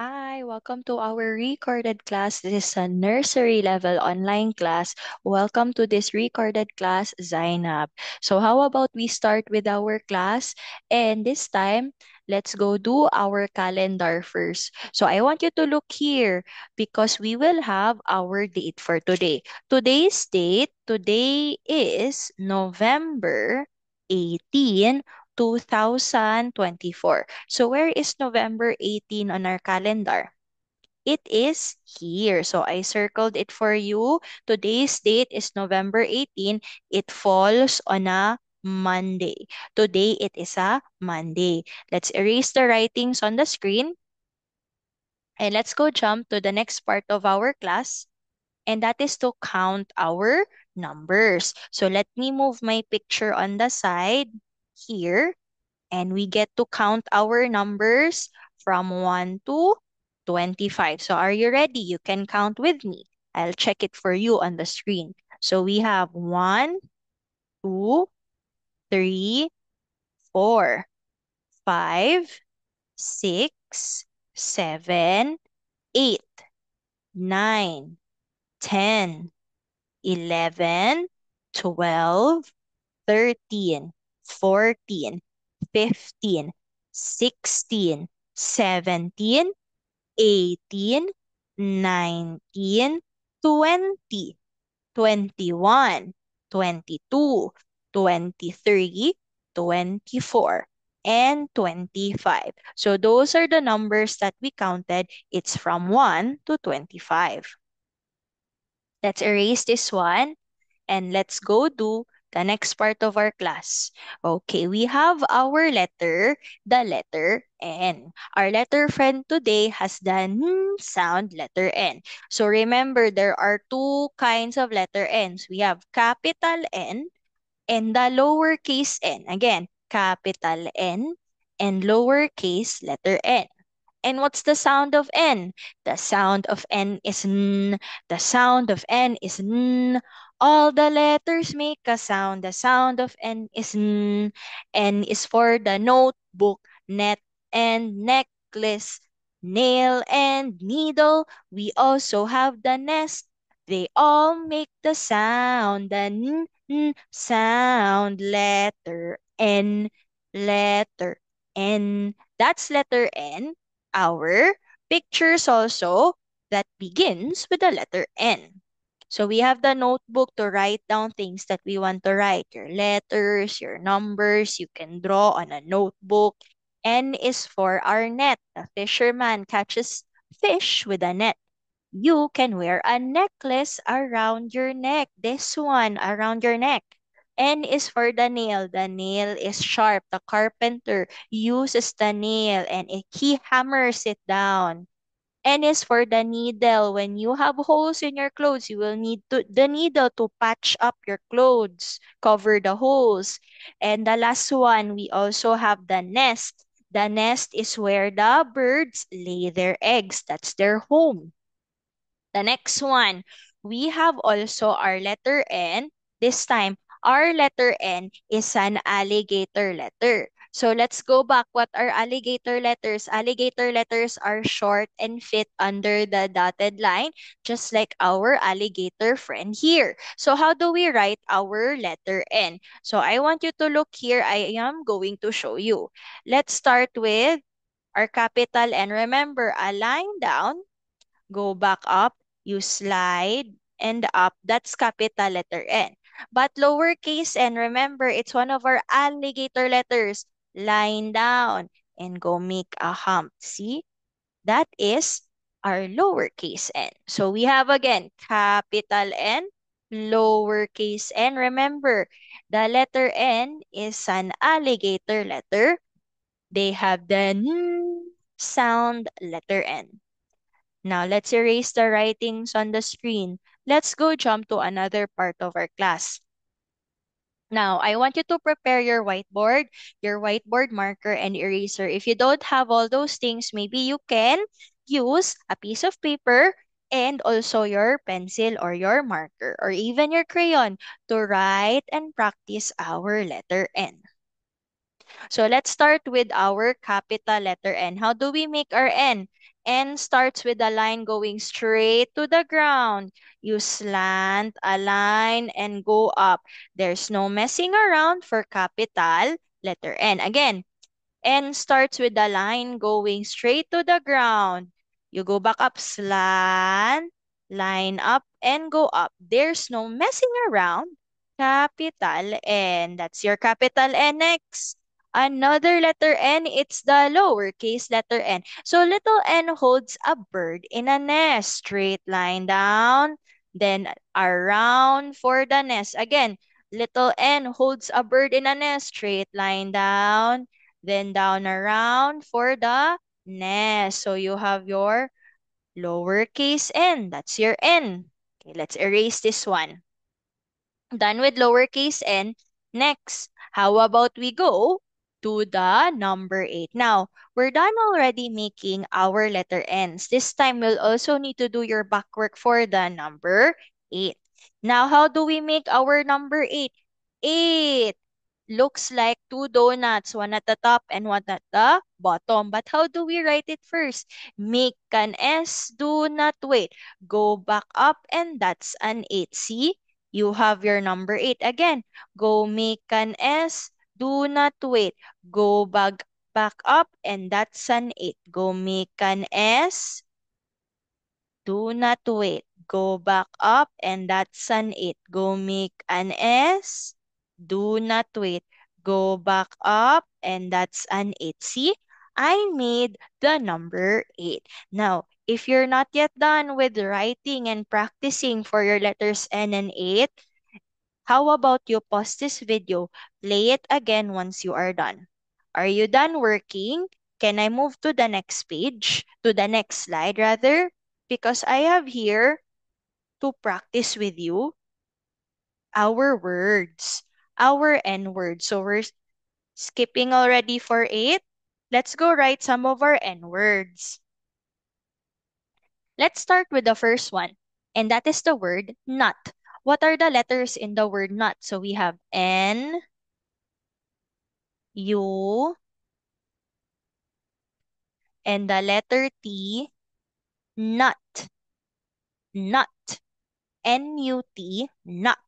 Hi, welcome to our recorded class. This is a nursery level online class. Welcome to this recorded class, Zainab. So, how about we start with our class? And this time, let's go do our calendar first. So, I want you to look here because we will have our date for today. Today's date, today is November 18, 2024. So where is November 18 on our calendar? It is here. So I circled it for you. Today's date is November 18. It falls on a Monday. Today it is a Monday. Let's erase the writings on the screen and let's go jump to the next part of our class. And that is to count our numbers. So let me move my picture on the side here. And we get to count our numbers from 1 to 25. So are you ready? You can count with me. I'll check it for you on the screen. So we have 1, 2, 3, 4, 5, 6, 7, 8, 9, 10, 11, 12, 13, 14, 15, 16, 17, 18, 19, 20, 21, 22, 23, 24, and 25. So those are the numbers that we counted. It's from 1 to 25. Let's erase this one and let's go do the next part of our class. Okay, we have our letter, the letter N. Our letter friend today has the N sound, letter N. So remember, there are two kinds of letter N's. We have capital N and the lowercase n. Again, capital N and lowercase letter n. And what's the sound of N? The sound of N is N. The sound of N is N. All the letters make a sound. The sound of N is N. N is for the notebook, net and necklace, nail and needle. We also have the nest. They all make the sound, the N sound, letter N. That's letter N. Our pictures also that begins with the letter N. So we have the notebook to write down things that we want to write. Your letters, your numbers, you can draw on a notebook. N is for our net. A fisherman catches fish with a net. You can wear a necklace around your neck. This one around your neck. N is for the nail. The nail is sharp. The carpenter uses the nail and he hammers it down. N is for the needle. When you have holes in your clothes, you will need the needle to patch up your clothes, cover the holes. And the last one, we also have the nest. The nest is where the birds lay their eggs. That's their home. The next one, we have also our letter N. This time, our letter N is an alligator letter. So let's go back. What are alligator letters? Alligator letters are short and fit under the dotted line, just like our alligator friend here. So how do we write our letter N? So I want you to look here. I am going to show you. Let's start with our capital N. Remember, a line down, go back up, you slide, and up. That's capital letter N. But lowercase n, remember, it's one of our alligator letters. Line down and go make a hump. See? That is our lowercase n. So we have again capital N, lowercase n. Remember, the letter N is an alligator letter. They have the N sound, letter N. Now let's erase the writings on the screen. Let's go jump to another part of our class. Now, I want you to prepare your whiteboard marker and eraser. If you don't have all those things, maybe you can use a piece of paper and also your pencil or your marker or even your crayon to write and practice our letter N. So let's start with our capital letter N. How do we make our N? N starts with a line going straight to the ground. You slant a line and go up. There's no messing around for capital letter N. Again, N starts with the line going straight to the ground. You go back up, slant, line up, and go up. There's no messing around. Capital N. That's your capital N. Next, another letter N. It's the lowercase letter n. So little n holds a bird in a nest. Straight line down, then around for the nest. Again, little n holds a bird in a nest. Straight line down, then down around for the nest. So you have your lowercase n. That's your n. Okay, let's erase this one. Done with lowercase n. Next, how about we go to the number 8? Now, we're done already making our letter n's. This time, we'll also need to do your backwork for the number 8. Now, how do we make our number 8? 8 looks like two donuts, one at the top and one at the bottom. But how do we write it first? Make an S, do not wait. Go back up and that's an 8. See? You have your number 8 again. Go make an S, do not wait. Go back up and that's an 8. Go make an S, do not wait. Go back up and that's an 8. Go make an S. Do not wait. Go back up and that's an 8. See, I made the number 8. Now, if you're not yet done with writing and practicing for your letters N and 8, how about you pause this video, play it again once you are done. Are you done working? Can I move to the next page, to the next slide rather? Because I have here to practice with you our words, our N words. So we're skipping already for 8. Let's go write some of our N words. Let's start with the first one, and that is the word nut. What are the letters in the word nut? So we have N, U, and the letter T, nut, nut, N-U-T, nut.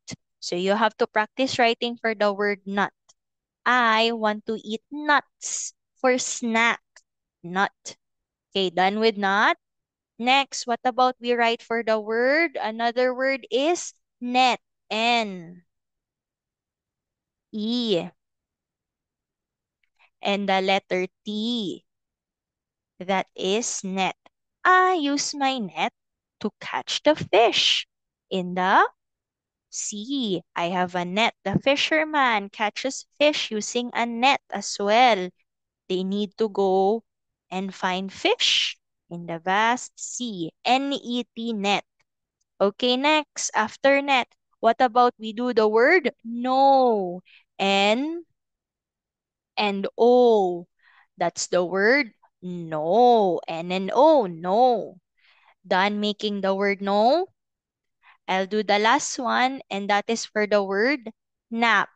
So you have to practice writing for the word nut. I want to eat nuts for snack. Nut. Okay, done with nut. Next, what about we write for the word? Another word is net. N, E, and the letter T. That is net. I use my net to catch the fish in the sea. I have a net. The fisherman catches fish using a net as well. They need to go and find fish in the vast sea. N-E-T, net. Okay, next, after net, what about we do the word no? N and O. That's the word no. N and O, no. Done making the word no. I'll do the last one, and that is for the word nap.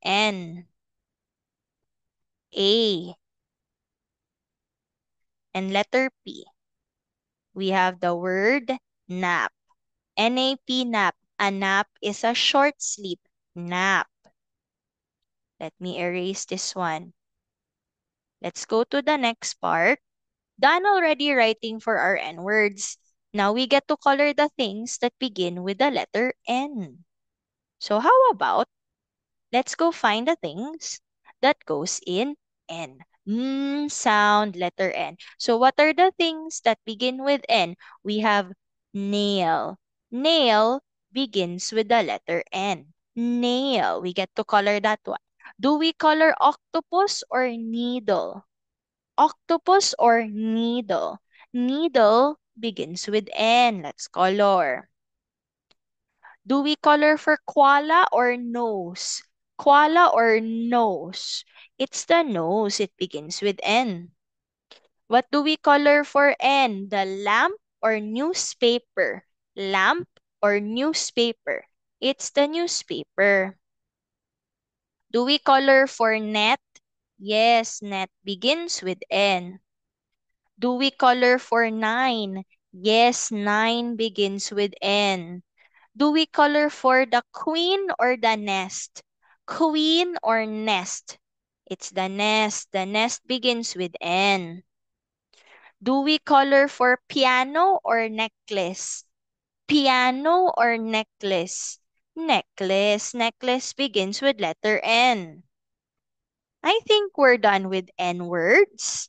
N, A, and letter P. We have the word nap. N-A-P, nap. A nap is a short sleep. Nap. Let me erase this one. Let's go to the next part. Done already writing for our N words. Now we get to color the things that begin with the letter N. So how about let's go find the things that goes in N. Sound letter N. So what are the things that begin with N? We have nail. Nail begins with the letter N. Nail. We get to color that one. Do we color octopus or needle? Octopus or needle? Needle begins with N. Let's color. Do we color for koala or nose? Koala or nose? It's the nose. It begins with N. What do we color for N? The lamp or newspaper? Lamp or newspaper? It's the newspaper. Do we color for net? Yes, net begins with N. Do we color for 9? Yes, 9 begins with N. Do we color for the queen or the nest? Queen or nest? It's the nest. The nest begins with N. Do we color for piano or necklace? Piano or necklace? Necklace. Necklace begins with letter N. I think we're done with N words.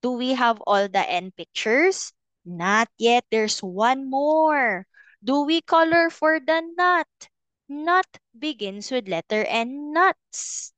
Do we have all the N pictures? Not yet. There's one more. Do we color for the nut? Nut begins with letter N. Nuts.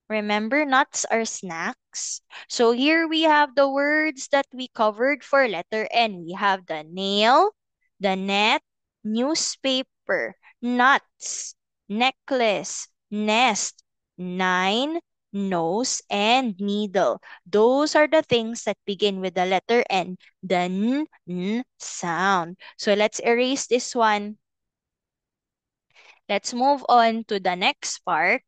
Remember, nuts are snacks. So here we have the words that we covered for letter N. We have the nail, the net, newspaper, nuts, necklace, nest, nine, nose, and needle. Those are the things that begin with the letter N, the sound. So let's erase this one. Let's move on to the next part.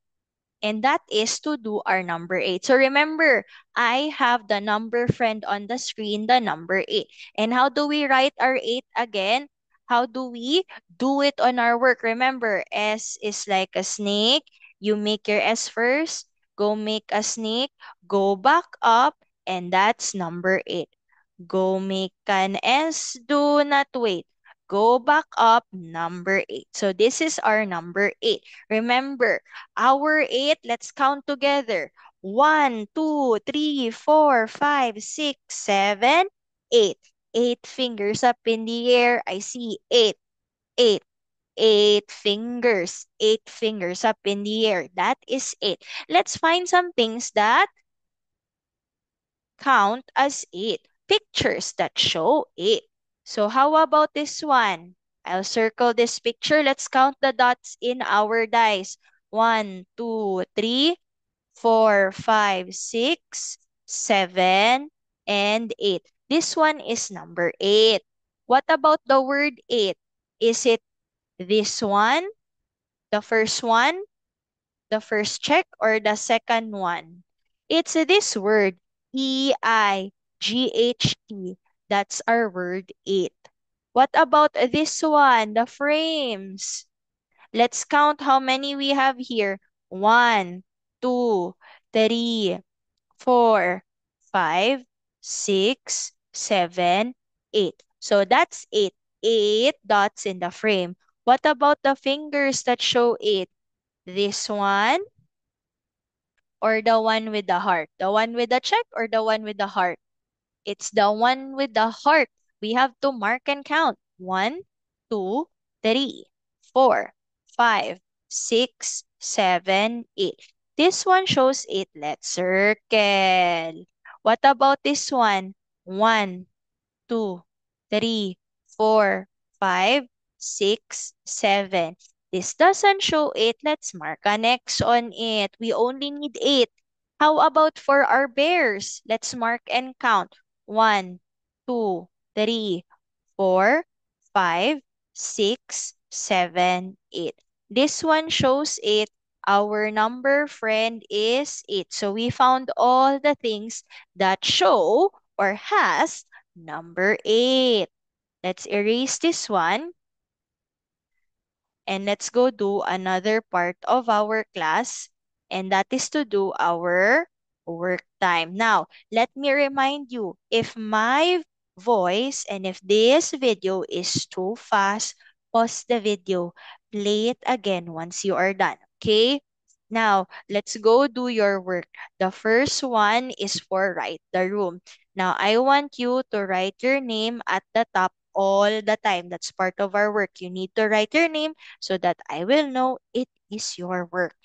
And that is to do our number 8. So remember, I have the number friend on the screen, the number 8. And how do we write our 8 again? How do we do it on our work? Remember, S is like a snake. You make your S first, go make a snake, go back up, and that's number 8. Go make an S, do not wait. Go back up, number 8. So this is our number 8. Remember, our 8, let's count together. 1, 2, 3, 4, 5, 6, 7, 8. 8 fingers up in the air. I see 8, 8. 8 fingers, 8 fingers up in the air. That is 8. Let's find some things that count as 8. Pictures that show 8. So how about this one? I'll circle this picture. Let's count the dots in our dice. 1, 2, 3, 4, 5, 6, 7, and 8. This one is number 8. What about the word 8? Is it this one, the first one, the first check, or the second one? It's this word, EIGHT. That's our word 8. What about this one, the frames? Let's count how many we have here. 1, 2, 3, 4, 5, 6, 7, 8. So that's 8. 8 dots in the frame. What about the fingers that show 8? This one or the one with the heart? The one with the check or the one with the heart? It's the one with the heart. We have to mark and count. 1, 2, 3, 4, 5, 6, 7, 8. This one shows 8. Let's circle. What about this one? 1, 2, 3, 4, 5, 6, 7. This doesn't show 8. Let's mark an X on it. We only need 8. How about for our bears? Let's mark and count. 1, 2, 3, 4, 5, 6, 7, 8. This one shows 8. Our number friend is 8. So we found all the things that show or has number 8. Let's erase this one and let's go do another part of our class, and that is to do our work time. Now, let me remind you, if my voice and if this video is too fast, pause the video, play it again once you are done, okay? Now, let's go do your work. The first one is for write the room. Now, I want you to write your name at the top all the time. That's part of our work. You need to write your name so that I will know it is your work.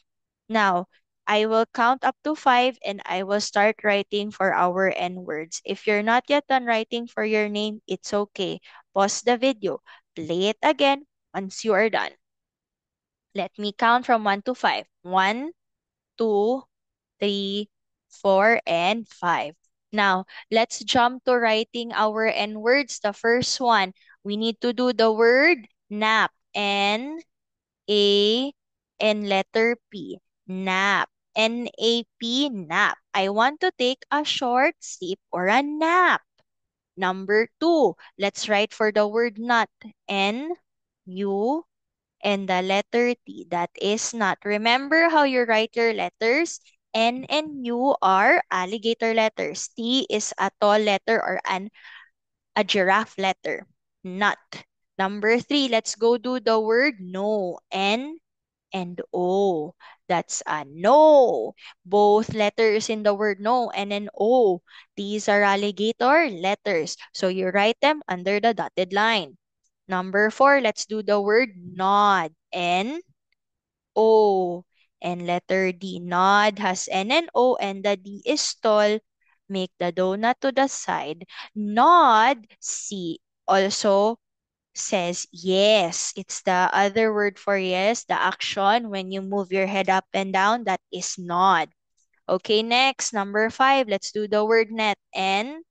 Now, I will count up to 5 and I will start writing for our N words. If you're not yet done writing for your name, it's okay. Pause the video. Play it again once you are done. Let me count from 1 to 5. 1, 2, 3, 4, and 5. Now, let's jump to writing our N words. The first one, we need to do the word nap. N, A, and letter P. Nap. N-A-P, nap. I want to take a short sleep or a nap. Number two, let's write for the word nut. N-U and the letter T. That is not. Remember how you write your letters? N and U are alligator letters. T is a tall letter or a giraffe letter. Nut. Number three, let's go do the word no. N and O. That's a no. Both letters in the word no, N and O. These are alligator letters. So you write them under the dotted line. Number four, let's do the word nod. N, O. And letter D. Nod has N and O and the D is tall. Make the donut to the side. Nod, C. Also says yes. It's the other word for yes, the action when you move your head up and down, that is nod. Okay, next, number five, let's do the word net. N,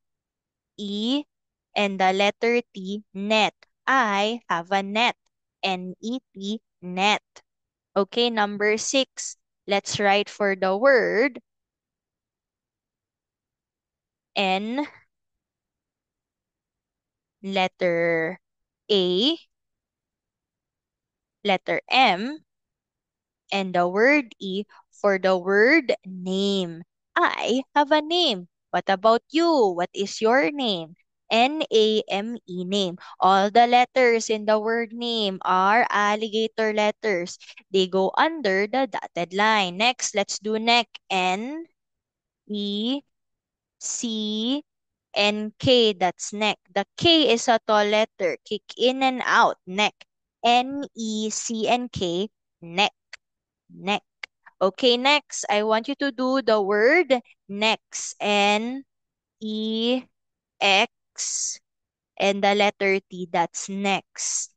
E, and the letter T, net. I have a net. N-E-T, net. Okay, number six, let's write for the word N, letter A, letter M, and the word E for the word name. I have a name. What about you? What is your name? N-A-M-E, name. All the letters in the word name are alligator letters. They go under the dotted line. Next, let's do neck. N-E-C-N-K. That's neck. The K is a tall letter. Kick in and out. Neck. N-E-C-N-K. Neck. Neck. Okay, next, I want you to do the word next. N, E, X, and the letter T. That's next.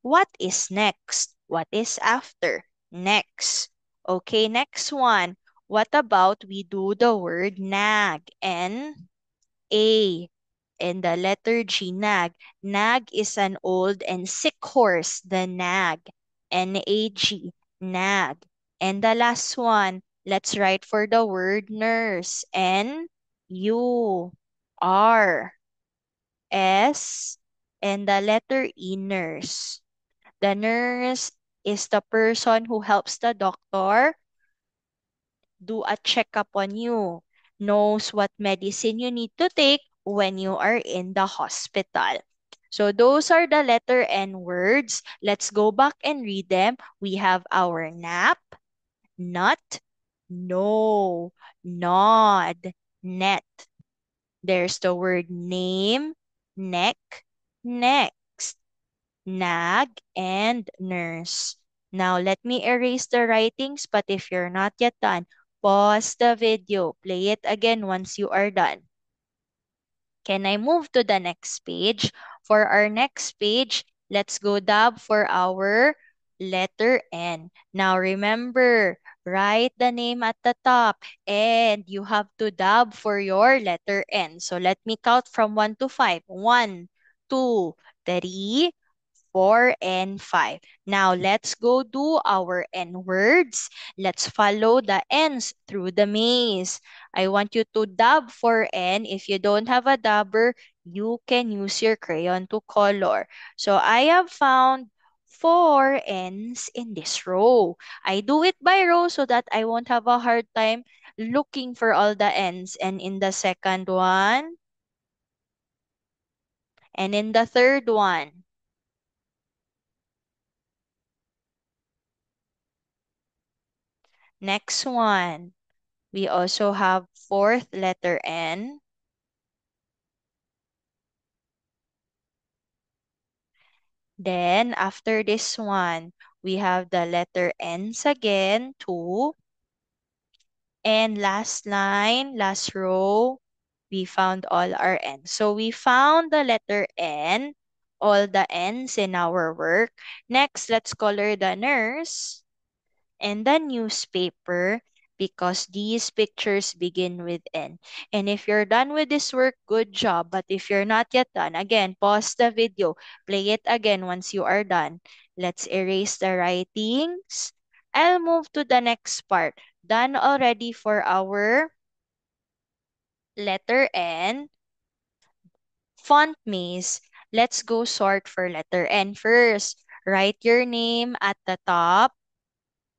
What is next? What is after? Next. Okay, next one. What about we do the word nag? N, A, and the letter G, nag. Nag is an old and sick horse, the nag. N-A-G, nag. And the last one, let's write for the word nurse. N-U-R-S, and the letter E, nurse. The nurse is the person who helps the doctor do a checkup on you, knows what medicine you need to take when you are in the hospital. So those are the letter N words. Let's go back and read them. We have our nap, nut, no, nod, net. There's the word name, neck, next, nag, and nurse. Now, let me erase the writings, but if you're not yet done, pause the video. Play it again once you are done. Can I move to the next page? For our next page, let's go dab for our letter N. Now, remember, write the name at the top and you have to dab for your letter N. So, let me count from 1 to 5. 1, 2, 3, 4, and 5. Now, let's go do our N words. Let's follow the N's through the maze. I want you to dab for N. If you don't have a dabber, you can use your crayon to color. So, I have found 4 N's in this row. I do it by row so that I won't have a hard time looking for all the N's. And in the second one, and in the third one, next one. We also have fourth letter N. Then after this one, we have the letter N's again, two. And last line, last row, we found all our N's. So we found the letter N, all the N's in our work. Next, let's color the nurse and the newspaper because these pictures begin with N. And if you're done with this work, good job. But if you're not yet done, again, pause the video, play it again once you are done. Let's erase the writings. I'll move to the next part. done already for our letter N, font maze. Let's go sort for letter N first. Write your name at the top.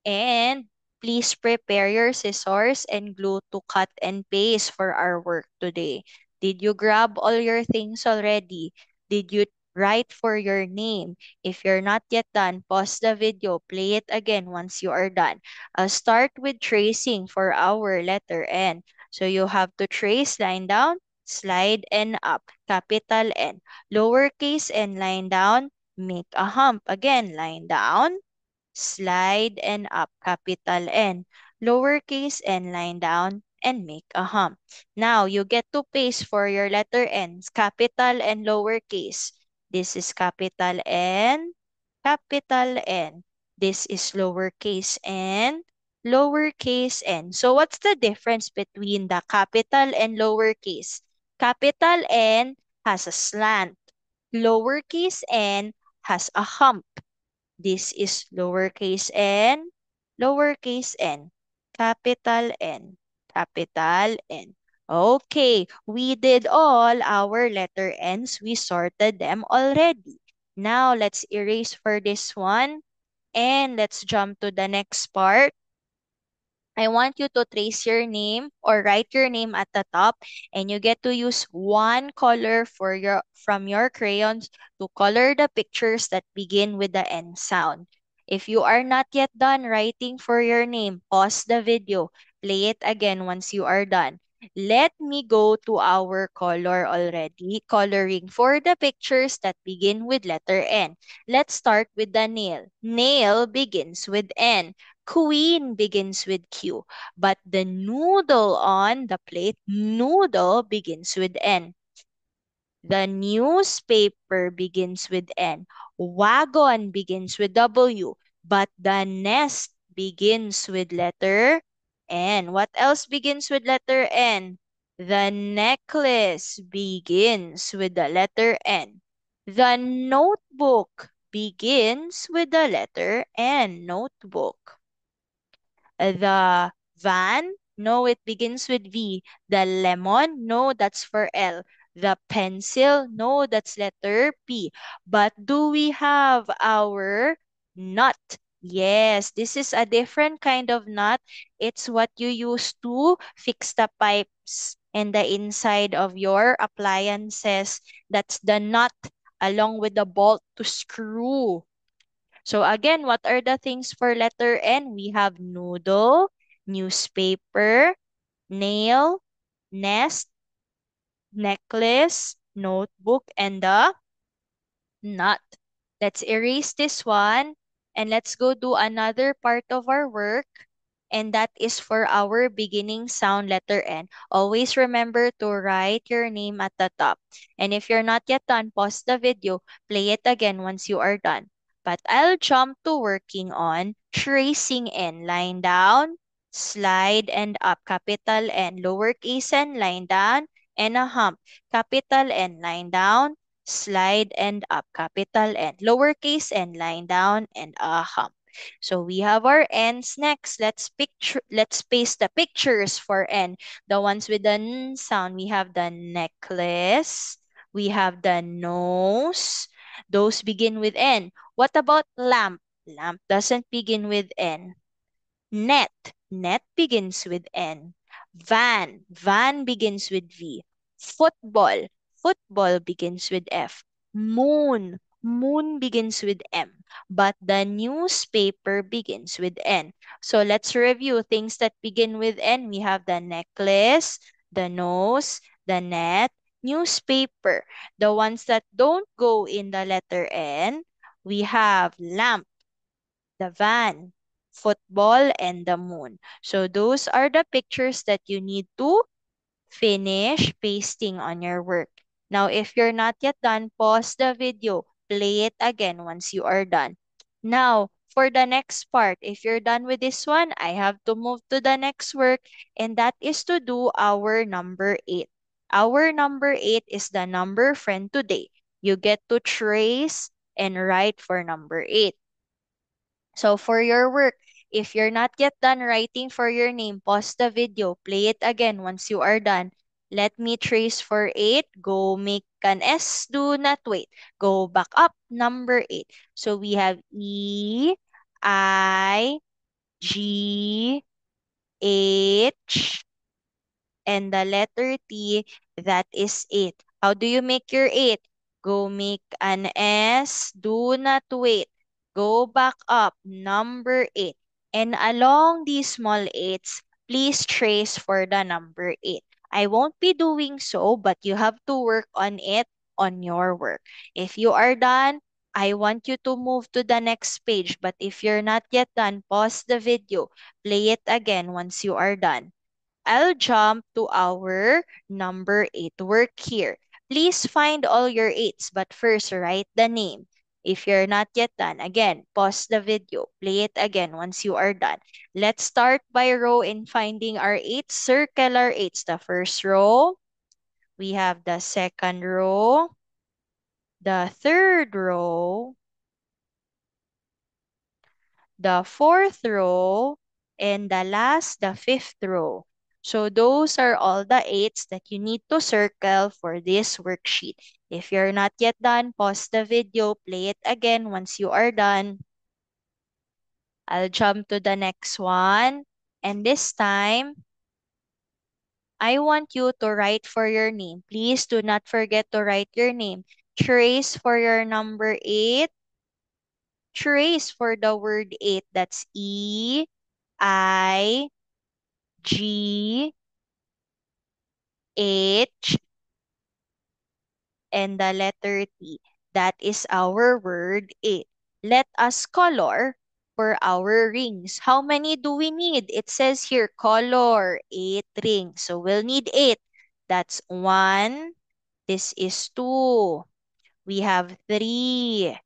And please prepare your scissors and glue to cut and paste for our work today. Did you grab all your things already? Did you write for your name? If you're not yet done, pause the video, play it again once you are done. I'll start with tracing for our letter N. So you have to trace line down, slide and up, capital N. Lowercase n line down, make a hump. Again, line down, slide and up, capital N, lowercase n line down, and make a hump. Now you get to paste for your letter N, capital and lowercase. This is capital N, capital N. This is lowercase n, lowercase n. So what's the difference between the capital and lowercase? Capital N has a slant. Lowercase n has a hump. This is lowercase n, capital N, capital N. Okay, we did all our letter N's. We sorted them already. Now let's erase for this one and let's jump to the next part. I want you to trace your name or write your name at the top, and you get to use one color for your from your crayons to color the pictures that begin with the N sound. If you are not yet done writing for your name, pause the video, play it again once you are done. Let me go to our color already, coloring for the pictures that begin with letter N. Let's start with the nail. Nail begins with N. Queen begins with Q, but the noodle on the plate, noodle begins with N. The newspaper begins with N. Wagon begins with W, but the nest begins with letter N. What else begins with letter N? The necklace begins with the letter N. The notebook begins with the letter N. Notebook. The van, no, it begins with V. The lemon, no, that's for L. The pencil, no, that's letter P. But do we have our nut? Yes, this is a different kind of nut. It's what you use to fix the pipes and the inside of your appliances. That's the nut along with the bolt to screw. So again, what are the things for letter N? We have noodle, newspaper, nail, nest, necklace, notebook, and the nut. Let's erase this one and let's go do another part of our work. And that is for our beginning sound letter N. Always remember to write your name at the top. And if you're not yet done, pause the video, play it again once you are done. But I'll jump to working on tracing N. Line down, slide and up. Capital N, lowercase n, line down, and a hump. Capital N, line down, slide and up. Capital N, lowercase n, line down, and a hump. So we have our N's next. Let's paste the pictures for N. The ones with the N sound. We have the necklace. We have the nose. Those begin with N. What about lamp? Lamp doesn't begin with N. Net. Net begins with N. Van. Van begins with V. Football. Football begins with F. Moon. Moon begins with M. But the newspaper begins with N. So let's review things that begin with N. We have the necklace, the nose, the net, newspaper. The ones that don't go in the letter N, we have lamp, the van, football, and the moon. So those are the pictures that you need to finish pasting on your work. Now, if you're not yet done, pause the video, play it again once you are done. Now, for the next part, if you're done with this one, I have to move to the next work, and that is to do our number 8. Our number 8 is the number friend today. You get to trace and write for number 8. So for your work, If you're not yet done writing for your name, pause the video, play it again once you are done. Let me trace for 8. Go make an S. Do not wait. Go back up. Number 8. So we have E, I, G, H, and the letter T, that is 8. How do you make your 8? Go make an S. Do not wait. Go back up. Number 8. And along these small 8s, please trace for the number 8. I won't be doing so, but you have to work on it on your work. If you are done, I want you to move to the next page. But if you're not yet done, pause the video. Play it again once you are done. I'll jump to our number 8 work here. Please find all your 8s, but first write the name. If you're not yet done, again, pause the video. Play it again once you are done. Let's start by row in finding our 8s. Circle our 8s. The first row, we have the second row, the third row, the fourth row, and the last, the fifth row. So those are all the 8s that you need to circle for this worksheet. If you're not yet done, pause the video, play it again once you are done. I'll jump to the next one. And this time, I want you to write for your name. Please do not forget to write your name. Trace for your number 8. Trace for the word 8. That's E, I, G, H, and the letter T. That is our word 8. Let us color for our rings. How many do we need? It says here, color 8 rings. So we'll need 8. That's 1. This is 2. We have 3,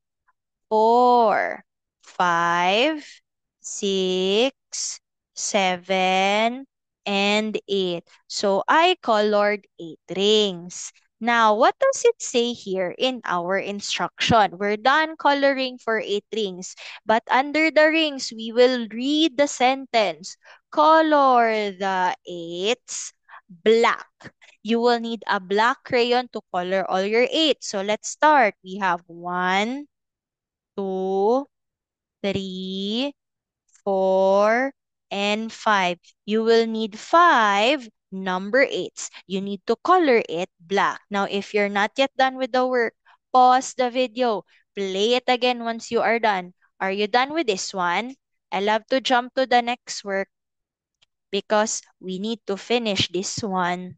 4, 5, 6, 7, and 8. So I colored 8 rings. Now, what does it say here in our instruction? We're done coloring for 8 rings. But under the rings, we will read the sentence. Color the 8s black. You will need a black crayon to color all your 8. So let's start. We have 1, 2, 3, 4, and 5. You will need 5 number 8s. You need to color it black. Now, if you're not yet done with the work, pause the video. Play it again once you are done. Are you done with this one? I love to jump to the next work because we need to finish this one.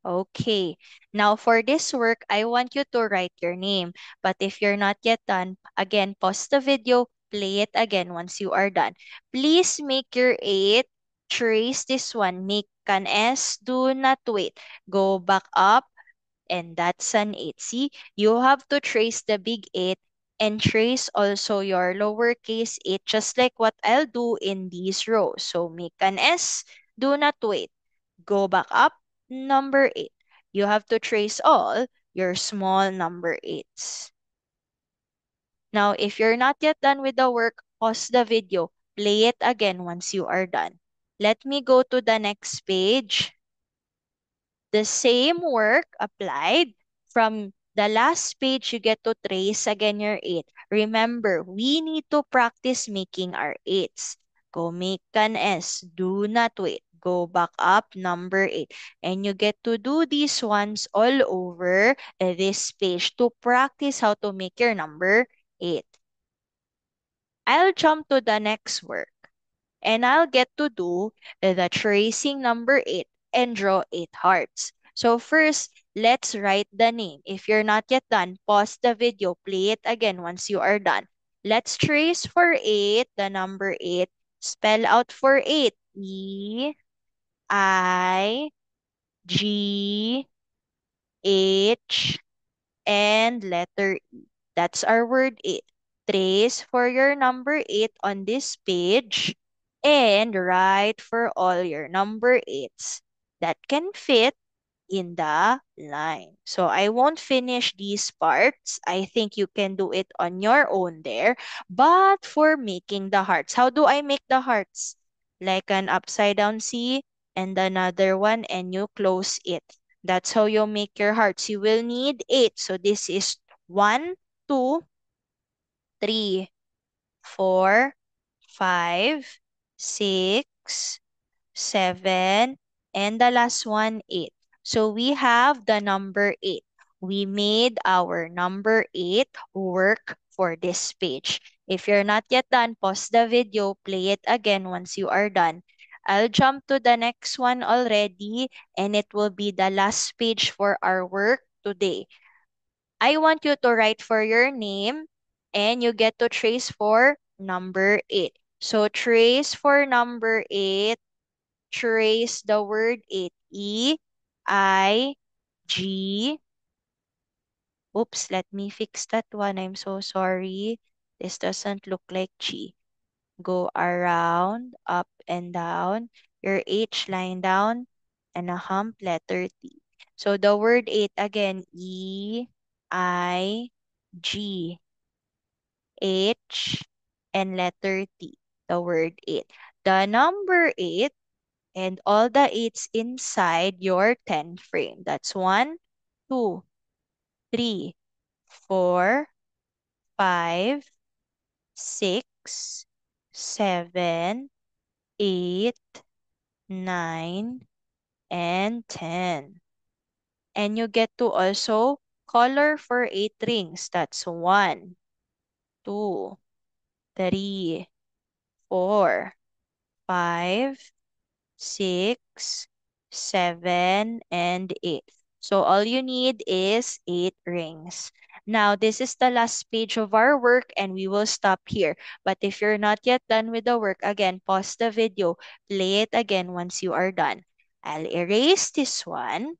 Okay. Now for this work, I want you to write your name. But if you're not yet done, again, pause the video, play it again once you are done. Please make your 8. Trace this one. Make an S. Do not wait. Go back up. And that's an 8. See, you have to trace the big 8 and trace also your lowercase 8, just like what I'll do in these rows. So make an S. Do not wait. Go back up. Number 8. You have to trace all your small number 8s. Now, if you're not yet done with the work, pause the video. Play it again once you are done. Let me go to the next page. The same work applied. From the last page, you get to trace again your 8. Remember, we need to practice making our 8s. Go make an S. Do not wait. Go back up number 8. And you get to do these ones all over this page to practice how to make your number 8. I'll jump to the next work and I'll get to do the tracing number 8 and draw 8 hearts. So first, let's write the name. If you're not yet done, pause the video, play it again once you are done. Let's trace for 8, the number 8. Spell out for 8. E, I, G, H, and letter E. That's our word 8. Trace for your number 8 on this page and write for all your number 8s that can fit in the line. So I won't finish these parts. I think you can do it on your own there. But for making the hearts, how do I make the hearts? Like an upside down C and another one, and you close it. That's how you make your hearts. You will need eight. So this is one, two, three, four, five, six, seven, and the last one, eight. So we have the number eight. We made our number eight work for this page. If you're not yet done, pause the video, play it again once you are done. I'll jump to the next one already, and it will be the last page for our work today. I want you to write for your name, and you get to trace for number eight. So trace for number eight, trace the word eight. E-I-G. Oops, let me fix that one. I'm so sorry. This doesn't look like G. Go around, up and down. Your H line down and a hump letter T. So the word eight again, E-I-G. H and letter T. The word eight. The number eight and all the eights inside your 10 frame. That's one, two, three, four, five, six, seven, eight, nine, and 10. And you get to also color for eight rings. That's one, two, three, four, five, six, seven, and eight. So all you need is eight rings. Now, this is the last page of our work and we will stop here. But if you're not yet done with the work, again, pause the video, play it again once you are done. I'll erase this one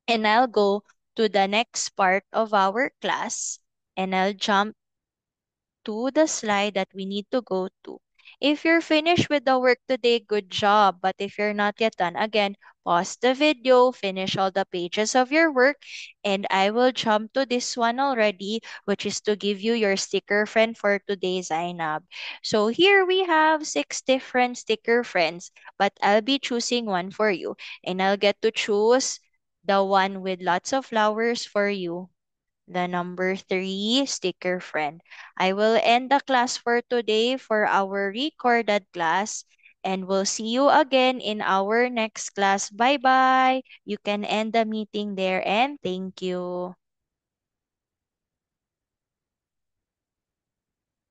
and I'll go to the next part of our class and I'll jump to the slide that we need to go to. If you're finished with the work today, good job. But if you're not yet done, again, pause the video, finish all the pages of your work, and I will jump to this one already, which is to give you your sticker friend for today's Zainab. So here we have six different sticker friends, but I'll be choosing one for you, and I'll get to choose the one with lots of flowers for you, the number three sticker friend. I will end the class for today for our recorded class, and we'll see you again in our next class. Bye bye. You can end the meeting there, and thank you.